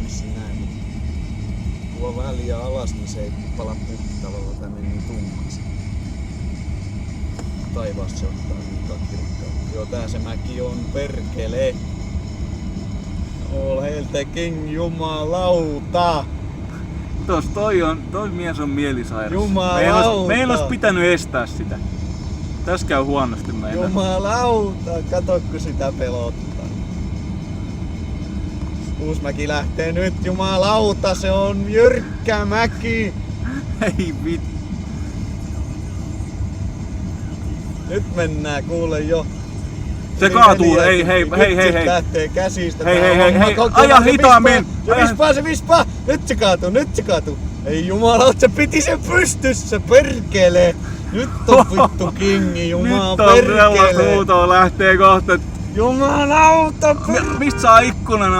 vissiin näin, mutta kun on vähän liian alas, niin se ei pala puhtavalla, tää meni niin tummaksi. Taivaasta se ottaa niin kakkirikkaa. Joo, tää se mäki on, perkele. Heltekin jumalauta! Toi mies on mielisairas. Jumalauta! Meillä olisi pitänyt estää sitä. Tässä käy huonosti meillä. Jumalauta! Kato kun sitä pelottaa. Uusmäki lähtee nyt, jumalauta, se on jyrkkä mäki! Ei vittu. Nyt mennään kuule jo. Se kaatuu, hei. Se lähtee käsistä. Hei, aja hitaammin! Se vispaa! Nyt se kaatuu! Ei jumalauta, se piti sen pystyssä, perkele! Nyt on vittu kingi, jumal Nyt on perkele! huutoa lähtee kohta. Jumalauta! Mistä saa ikkunan